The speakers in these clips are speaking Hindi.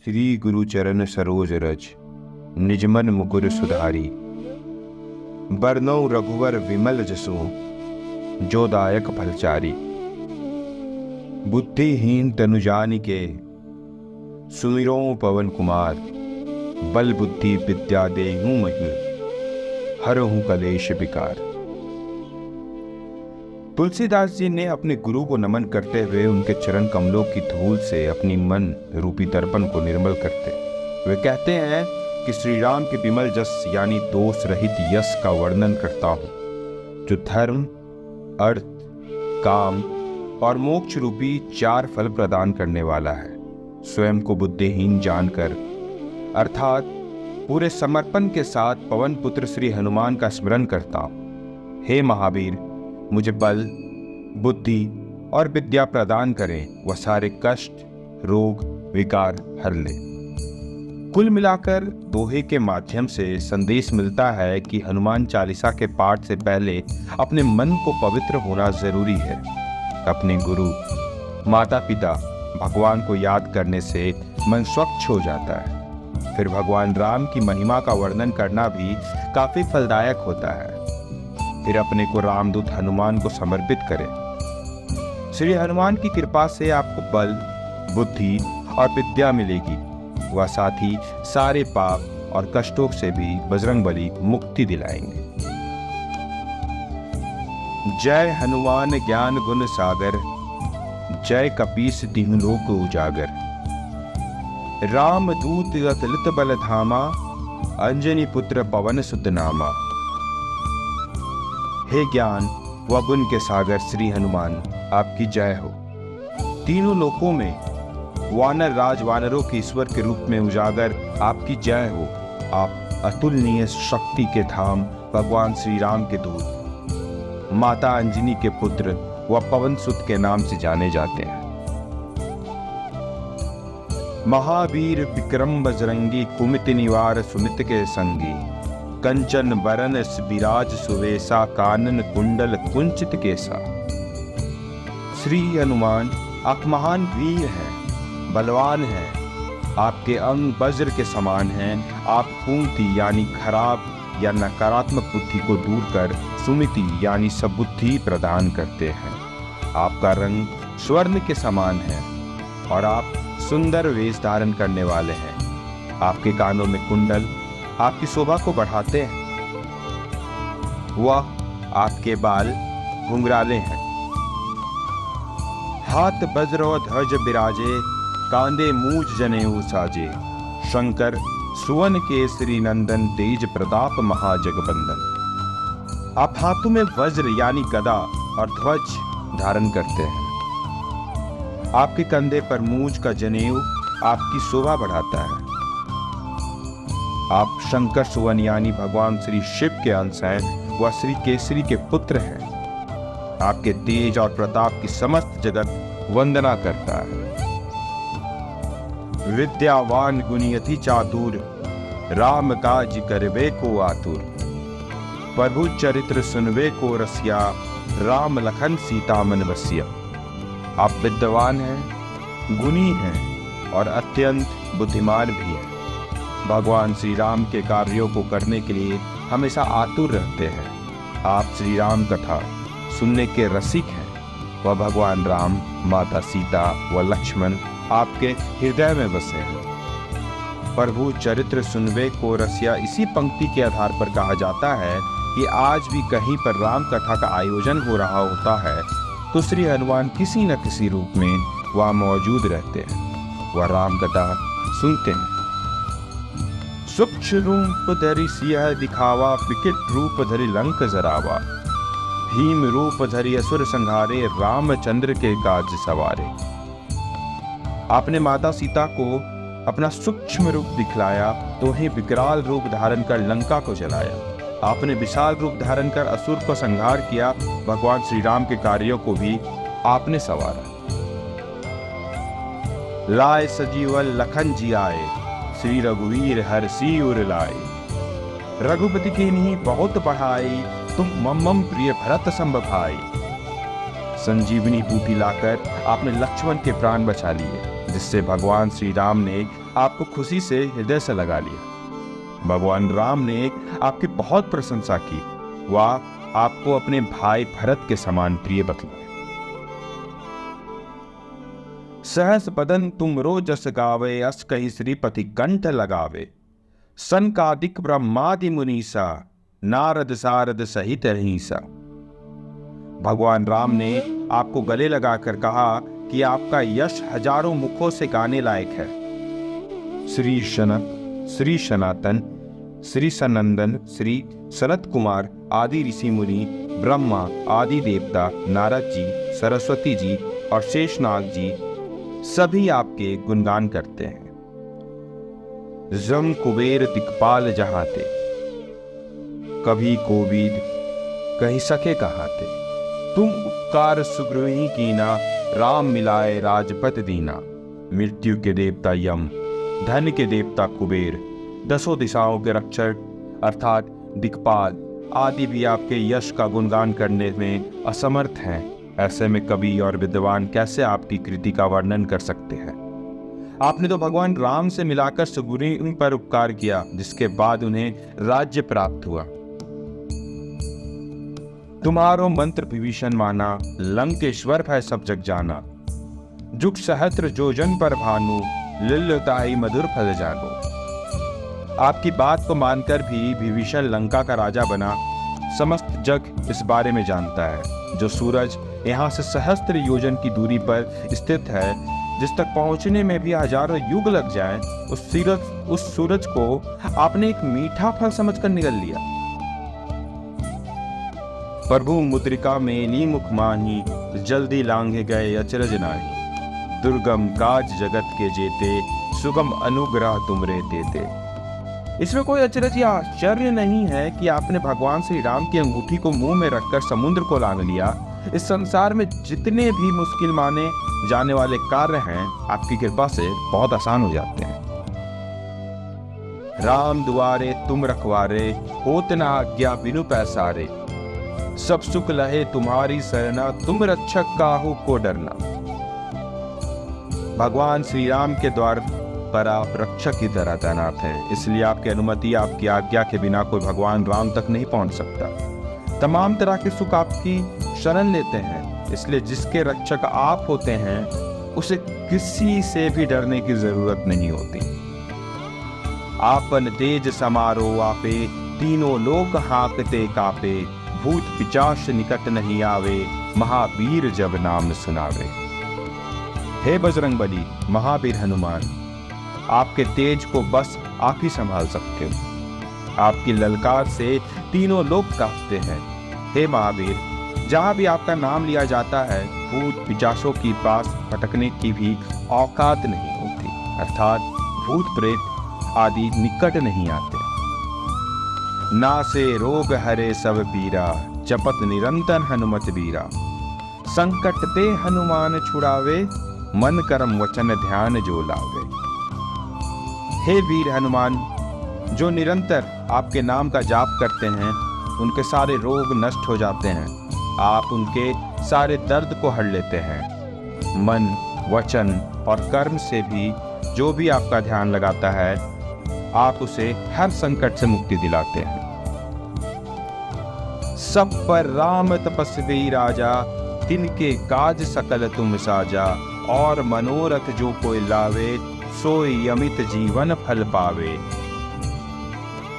श्री गुरु चरण सरोज रज, निजमन मुकुर सुधारी। बरनौ रघुवर विमल जसु, जो दायक फलचारी। बुद्धिहीन तनु जानिके, सुमिरो पवन कुमार। बल बुद्धि विद्या देहु महि, हरहु कलेश विकार। तुलसीदास जी ने अपने गुरु को नमन करते हुए उनके चरण कमलों की धूल से अपनी मन रूपी दर्पण को निर्मल करते वे कहते हैं कि श्री राम के विमल जस यानी दोष रहित यश का वर्णन करता हूं, जो धर्म, अर्थ, काम और मोक्ष रूपी 4 फल प्रदान करने वाला है। स्वयं को बुद्धिहीन जानकर अर्थात पूरे समर्पण के साथ पवन पुत्र श्री हनुमान का स्मरण करता हूं। हे महावीर, मुझे बल, बुद्धि और विद्या प्रदान करें, वह सारे कष्ट, रोग, विकार हर ले। कुल मिलाकर दोहे के माध्यम से संदेश मिलता है कि हनुमान चालीसा के पाठ से पहले अपने मन को पवित्र होना जरूरी है। अपने गुरु, माता पिता, भगवान को याद करने से मन स्वच्छ हो जाता है। फिर भगवान राम की महिमा का वर्णन करना भी काफी फलदायक होता है। फिर अपने को रामदूत हनुमान को समर्पित करें। श्री हनुमान की कृपा से आपको बल, बुद्धि और विद्या मिलेगी। वह साथ ही सारे पाप और कष्टों से भी बजरंगबली मुक्ति दिलाएंगे। जय हनुमान ज्ञान गुण सागर, जय कपीस तिहुँ लोक उजागर। राम दूत अतुलित बल धामा, अंजनी पुत्र पवन सुत नामा। हे ज्ञान व गुण के सागर श्री हनुमान, आपकी जय हो। तीनों लोकों में वानर राज वानरों के ईश्वर के रूप में उजागर आपकी जय हो। आप अतुलनीय शक्ति के धाम, भगवान श्री राम के दूत, माता अंजनी के पुत्र व पवन सुत के नाम से जाने जाते हैं। महावीर विक्रम बजरंगी, कुमित निवार सुमित के संगी। कंचन बरन विराज सुवेशा, कानन कुंडल कुंचित केसा। श्री हनुमान, आप महान वीर हैं, बलवान हैं। आपके अंग वज्र के समान हैं। आप कुंती यानी खराब या नकारात्मक बुद्धि को दूर कर सुमिति यानी सबुद्धि प्रदान करते हैं। आपका रंग स्वर्ण के समान है और आप सुंदर वेश धारण करने वाले हैं। आपके कानों में कुंडल आपकी शोभा को बढ़ाते हैं। वह आपके बाल घुंघराले हैं। हाथ वज्र और ध्वज बिराजे, कांधे मूज जनेऊ साजे। शंकर सुवन केसरी नंदन, तेज प्रताप महाजगबंदन। आप हाथों में वज्र यानी गदा और ध्वज धारण करते हैं। आपके कंधे पर मूज का जनेऊ आपकी शोभा बढ़ाता है। आप शंकर सुवन यानी भगवान श्री शिव के अंश हैं। वह श्री केसरी के पुत्र हैं। आपके तेज और प्रताप की समस्त जगत वंदना करता है। विद्यावान गुणी अति चातुर, राम काज करवे को आतुर। प्रभु चरित्र सुनवे को रसिया, राम लखन सीता मन बसिया। आप विद्वान हैं, गुणी हैं और अत्यंत बुद्धिमान भी हैं। भगवान श्री राम के कार्यों को करने के लिए हमेशा आतुर रहते हैं। आप श्री राम कथा सुनने के रसिक हैं। वह भगवान राम, माता सीता व लक्ष्मण आपके हृदय में बसे हैं। प्रभु चरित्र सुनवे को रसिया, इसी पंक्ति के आधार पर कहा जाता है कि आज भी कहीं पर राम कथा का आयोजन हो रहा होता है तो श्री हनुमान किसी न किसी रूप में वहाँ मौजूद रहते हैं। वह राम कथा सुनते हैं। सूक्ष्म रूप धरि सियह दिखावा, विकट रूप धरि लंक जरावा। भीम रूप धरि असुर संहारे, रामचंद्र के काज सवारे। आपने माता सीता को अपना सूक्ष्म रूप दिखलाया तो ही विकराल रूप धारण कर लंका को जलाया। आपने विशाल रूप धारण कर असुर को संहार किया। भगवान श्री राम के कार्यों को भी आपने सवारा। लाए सजीवन लखन जी आए, श्री रघुवीर हरषि उर लाए। रघुपति की नहीं बहुत बढ़ाई, तुम मम प्रिय भरत संभाई। संजीवनी बूटी लाकर आपने लक्ष्मण के प्राण बचा लिए, जिससे भगवान श्री राम ने आपको खुशी से हृदय से लगा लिया। भगवान राम ने आपकी बहुत प्रशंसा की, वह आपको अपने भाई भरत के समान प्रिय बतलाए। सहस बदन तुम रो जस गावे, अस कही श्रीपति कंठ लगावे। सनकादिक ब्रह्मादि मुनीसा, नारद सारद सहित रहीसा। भगवान राम ने आपको गले लगाकर कहा कि आपका यश हजारों मुखों से गाने लायक है। श्री शनक, श्री सनातन, श्री सनंदन, श्री सनत कुमार आदि ऋषि मुनि, ब्रह्मा आदि देवता, नारद जी, सरस्वती जी और शेषनाग जी सभी आपके गुणगान करते हैं। जम कुबेर दिक्पाल जहाते, कभी कोविद कही सके कहाते। तुम उपकार सुग्रीवी कीना, राम मिलाए राजपत दीना। मृत्यु के देवता यम, धन के देवता कुबेर, दसों दिशाओं के रक्षक अर्थात दिक्पाल आदि भी आपके यश का गुणगान करने में असमर्थ हैं। ऐसे में कवि और विद्वान कैसे आपकी कृति का वर्णन कर सकते हैं। आपने तो भगवान राम से मिलाकर सुग्रीव पर उपकार किया, जिसके बाद उन्हें राज्य प्राप्त हुआ। तुम्हारो मंत्र विभीषण माना, लंकेश्वर है सब जग जाना। जुग सहस्त्र जोजन पर भानु, लिल्लताई मधुर फल जानो। आपकी बात को मानकर भी विभीषण लंका का राजा बना। समस्त जग इस बारे में जानता है। जो सूरज यहाँ से सहस्त्र योजन की दूरी पर स्थित है, जिस तक पहुंचने में भी हजारों युग लग जाए, उस सूरज को आपने एक मीठा फल समझकर निगल लिया। प्रभु मुद्रिका में नी मुख माही, जल्दी लांघे गए अचरज नाही। दुर्गम काज जगत के जेते, सुगम अनुग्रह तुमरे देते। इसमें कोई अचरज या आश्चर्य नहीं है कि आपने भगवान श्री राम की अंगूठी को मुंह में रखकर समुद्र को लांघ लिया। इस संसार में जितने भी मुश्किल माने जाने वाले कार्य हैं, आपकी कृपा से बहुत आसान हो जाते हैं। राम दुआरे तुम रखवारे, होत न आज्ञा बिनु पैसारे। सब सुख लहे तुम्हारी सरना, तुम रक्षक काहू को डरना। भगवान श्री राम के द्वार पर आप रक्षक की तरह तैनात हैं, इसलिए आपकी अनुमति, आपकी आज्ञा के बिना कोई भगवान राम तक नहीं पहुंच सकता। तमाम तरह के सुख आपकी शरण लेते हैं, इसलिए जिसके रक्षक आप होते हैं उसे किसी से भी डरने की जरूरत नहीं होती। आपन तेज समारो आपे, तीनों लोक हाँकते कापे। भूत पिचाश निकट नहीं आवे, महावीर जब नाम सुनावे। हे बजरंगबली, महावीर हनुमान, आपके तेज को बस आप ही संभाल सकते हो। आपकी ललकार से तीनों लोग कांपते हैं। हे महावीर, जहां भी आपका नाम लिया जाता है, भूत पिचासों की पास भटकने की भी औकात नहीं होती, अर्थात भूत प्रेत आदि निकट नहीं आते। नासे रोग हरे सब पीरा, जपत निरंतर हनुमत बीरा। संकट ते हनुमान छुड़ावे, मन कर्म वचन ध्यान जो लावे। हे वीर हनुमान, जो निरंतर आपके नाम का जाप करते हैं, उनके सारे रोग नष्ट हो जाते हैं। आप उनके सारे दर्द को हर लेते हैं। मन, वचन और कर्म से भी जो भी आपका ध्यान लगाता है, आप उसे हर संकट से मुक्ति दिलाते हैं। सब पर राम तपस्वी राजा, तिनके काज सकल तुम साजा। और मनोरथ जो कोई लावे, सोई अमित जीवन फल पावे।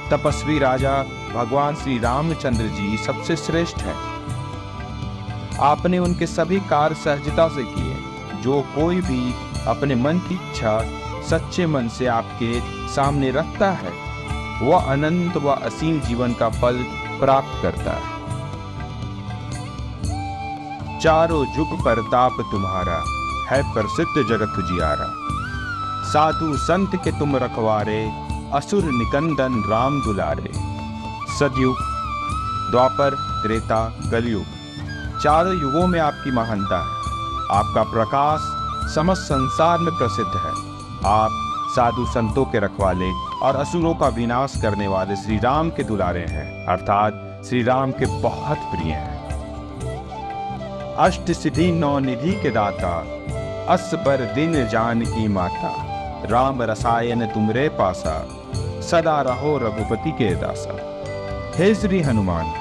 तपस्वी राजा भगवान श्री रामचंद्र जी सबसे श्रेष्ठ हैं। आपने उनके सभी कार्य सहजता से किए। जो कोई भी अपने मन की इच्छा सच्चे मन से आपके सामने रखता है, वह अनंत व असीम जीवन का फल प्राप्त करता है। चारों जुग परताप तुम्हारा, है प्रसिद्ध जगत उजियारा। साधु संत के तुम रखवारे, असुर निकंदन राम दुलारे। सतयुग, द्वापर, त्रेता, कलयुग, चारों युगों में आपकी महानता है। आपका प्रकाश समस्त संसार में प्रसिद्ध है। आप साधु संतों के रखवाले और असुरों का विनाश करने वाले श्री राम के दुलारे हैं, अर्थात श्री राम के बहुत प्रिय हैं। अष्ट सिद्धि नौ निधि के दाता, अस बर दिन जानकी माता, राम रसायन तुमरे पासा, सदा रहो रघुपति के दासा। हे श्री हनुमान,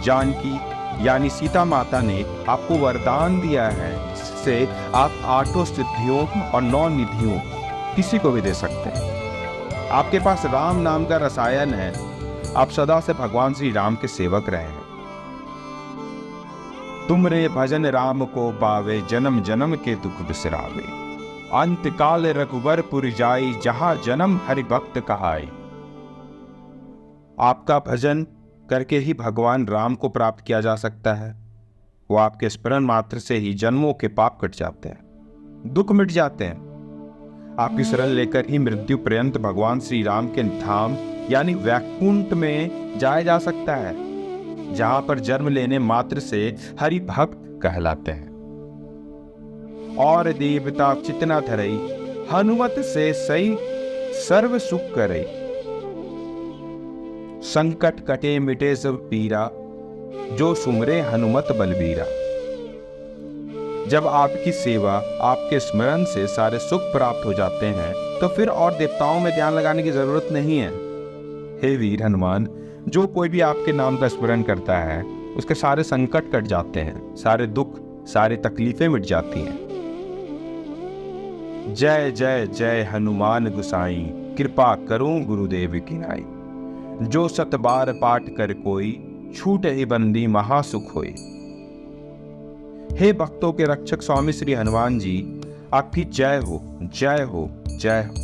जानकी यानी सीता माता ने आपको वरदान दिया है जिससे आप 8 सिद्धियों और 9 निधियों किसी को भी दे सकते हैं। आपके पास राम नाम का रसायन है, आप सदा से भगवान श्री राम के सेवक रहे हैं। तुमरे भजन राम को पावे, जन्म जन्म के दुख बिसरावे, अंत काल रघुवरपुर जाई, जहां जन्म हरि भक्त कहाई। आपका भजन करके ही भगवान राम को प्राप्त किया जा सकता है। वो आपके स्मरण मात्र से ही जन्मों के पाप कट जाते हैं, दुख मिट जाते हैं। आपकी शरण लेकर ही मृत्यु पर्यंत भगवान श्री राम के धाम यानी वैकुंठ में जाया जा सकता है, जहां पर जन्म लेने मात्र से हरि भक्त कहलाते हैं। और देवता चितना धरई, हनुमत से सही सर्व सुख करई, संकट कटे मिटे सब पीरा, जो सुमरे हनुमत बलबीरा। जब आपकी सेवा, आपके स्मरण से सारे सुख प्राप्त हो जाते हैं तो फिर और देवताओं में ध्यान लगाने की जरूरत नहीं है। हे वीर हनुमान, जो कोई भी आपके नाम का स्मरण करता है उसके सारे संकट कट जाते हैं, सारे दुख, सारी तकलीफें मिट जाती हैं। जय जय जय हनुमान गुसाई, कृपा करूं गुरुदेव की नाई। जो 7 बार पाठ कर कोई, छूटे ही बंदी महासुख होई। हे भक्तों के रक्षक स्वामी श्री हनुमान जी, आपकी जय हो, जय हो, जय हो।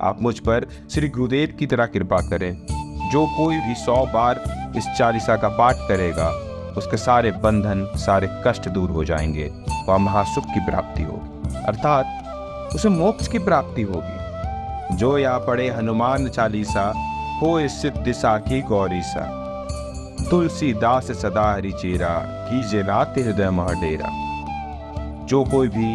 आप मुझ पर श्री गुरुदेव की तरह कृपा करें। जो कोई भी 100 बार इस चालीसा का पाठ करेगा उसके सारे बंधन, सारे कष्ट दूर हो जाएंगे, वह महासुख की प्राप्ति होगी, अर्थात उसे मोक्ष की प्राप्ति होगी। जो या पढ़े हनुमान चालीसा, हो सिद्ध साखी गौरीसा। तुलसीदास सदा हरि चेरा, कीजे नाथ हृदय मह डेरा। जो कोई भी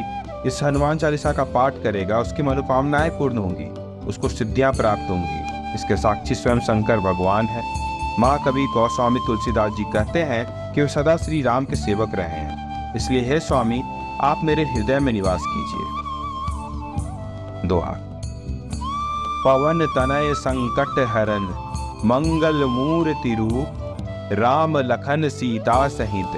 इस हनुमान चालीसा का पाठ करेगा उसकी मनोकामनाएं पूर्ण होंगी, उसको सिद्धियां प्राप्त होंगी। इसके साक्षी स्वयं शंकर भगवान है। महाकवि गोस्वामी तुलसीदास जी कहते हैं कि वे सदा श्री राम के सेवक रहे हैं, इसलिए हे स्वामी, आप मेरे हृदय में निवास कीजिए। दोहा। पवन तनय संकट हरन, मंगल मूर्ति रूप, राम लखन सीता सहित,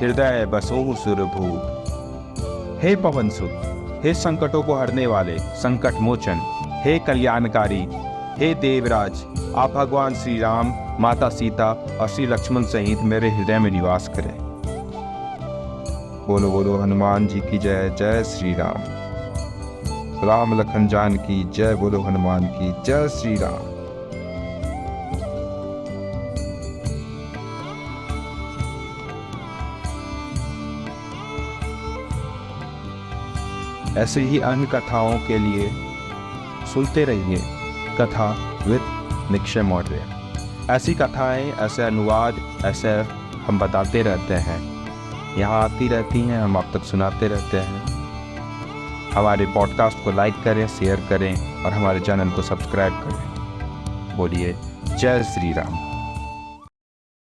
हृदय बसों सुरभूप। हे पवन सुत, हे संकटों को हरने वाले, संकट मोचन, हे कल्याणकारी, हे देवराज, आप भगवान श्री राम, माता सीता और श्री लक्ष्मण सहित मेरे हृदय में निवास करें। बोलो बोलो हनुमान जी की जय। जय श्री राम। राम लखन जान की जय। बोलो हनुमान की जय। श्री राम। ऐसे ही अन्य कथाओं के लिए सुनते रहिए कथा विद निक्षय मौर्य। ऐसी कथाएं, ऐसे अनुवाद, ऐसे हम बताते रहते हैं, यहाँ आती रहती हैं, हम आप तक सुनाते रहते हैं। हमारे पॉडकास्ट को लाइक करें, शेयर करें और हमारे चैनल को सब्सक्राइब करें। बोलिए जय श्री राम।